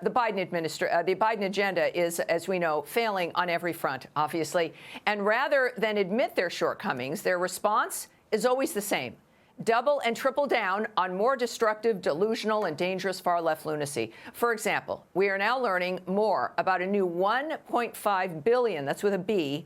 The Biden agenda is, as we know, failing on every front, obviously. And rather than admit their shortcomings, their response is always the same. Double and triple down on more destructive, delusional, and dangerous far-left lunacy. For example, we are now learning more about a new $1.5 billion, that's with a B,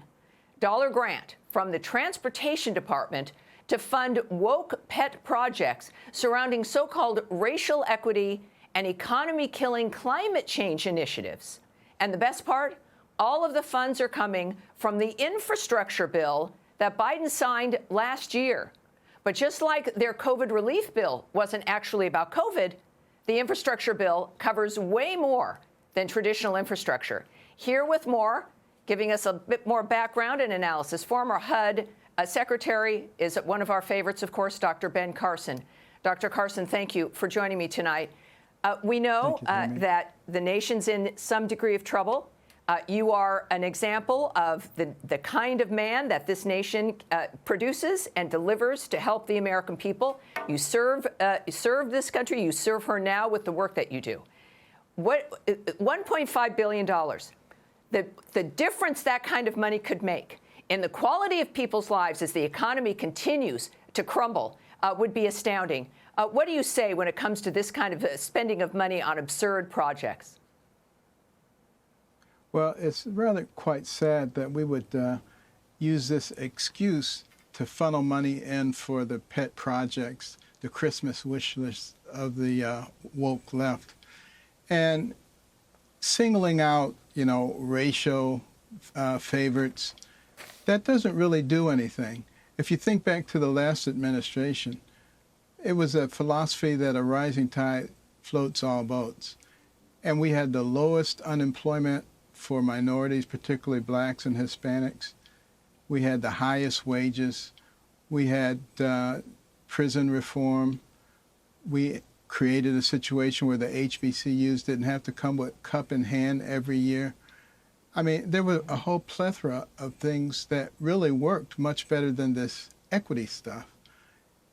dollar grant from the Transportation Department to fund woke pet projects surrounding so-called racial equity and economy-killing climate change initiatives. And the best part? All of the funds are coming from the infrastructure bill that Biden signed last year. But just like their COVID relief bill wasn't actually about COVID, the infrastructure bill covers way more than traditional infrastructure. Here with more, giving us a bit more background and analysis, former HUD Secretary is one of our favorites, of course, Dr. Ben Carson. Dr. Carson, thank you for joining me tonight. We know that the nation's in some degree of trouble. You are an example of the kind of man that this nation produces and delivers to help the American people. You serve this country. You serve her now with the work that you do. What $1.5 billion, the difference that kind of money could make in the quality of people's lives as the economy continues to crumble would be astounding. What do you say when it comes to this kind of spending of money on absurd projects? Well, it's rather quite sad that we would use this excuse to funnel money in for the pet projects, the Christmas wish list of the woke left, and singling out, racial favorites. That doesn't really do anything. If you think back to the last administration, it was a philosophy that a rising tide floats all boats. And we had the lowest unemployment for minorities, particularly blacks and Hispanics. We had the highest wages. We had prison reform. We created a situation where the HBCUs didn't have to come with cup in hand every year. I mean, there were a whole plethora of things that really worked much better than this equity stuff.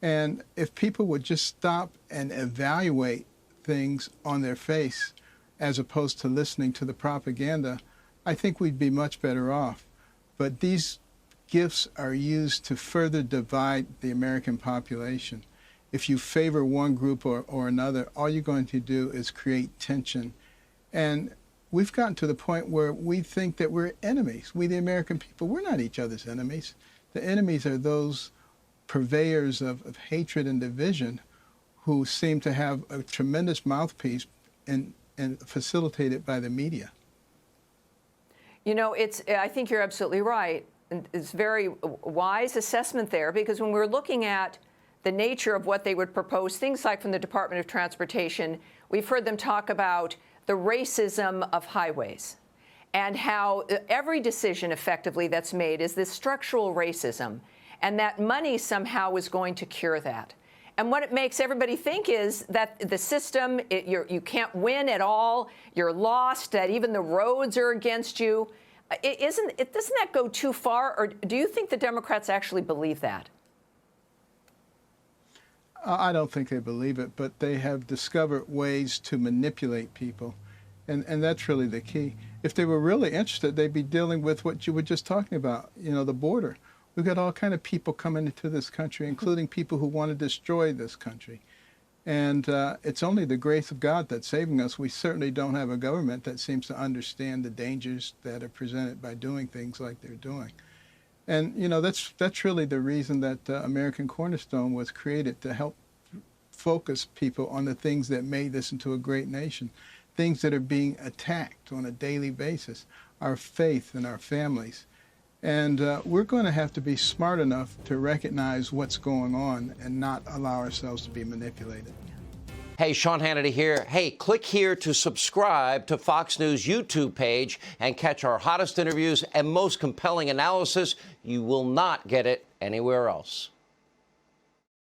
And if people would just stop and evaluate things on their face, as opposed to listening to the propaganda, I think we'd be much better off. But these gifts are used to further divide the American population. If you favor one group or another, all you're going to do is create tension. And we've gotten to the point where we think that we're enemies. We, the American people, we're not each other's enemies. The enemies are those purveyors of hatred and division who seem to have a tremendous mouthpiece and facilitated by the media. I think you're absolutely right. It's very wise assessment there, because when we're looking at the nature of what they would propose, things like from the Department of Transportation, we've heard them talk about the racism of highways and how every decision effectively that's made is this structural racism, and that money somehow is going to cure that. And what it makes everybody think is that the system, you can't win at all, you're lost, that even the roads are against you. Doesn't that go too far, or do you think the Democrats actually believe that? I don't think they believe it, but they have discovered ways to manipulate people, and that's really the key. If they were really interested, they'd be dealing with what you were just talking about, the border. We've got all kind of people coming into this country, including people who want to destroy this country. And it's only the grace of God that's saving us. We certainly don't have a government that seems to understand the dangers that are presented by doing things like they're doing. And, that's really the reason that American Cornerstone was created, to help focus people on the things that made this into a great nation, things that are being attacked on a daily basis, our faith and our families. And we're going to have to be smart enough to recognize what's going on and not allow ourselves to be manipulated. Hey, Sean Hannity here. Hey, click here to subscribe to Fox News YouTube page and catch our hottest interviews and most compelling analysis. You will not get it anywhere else.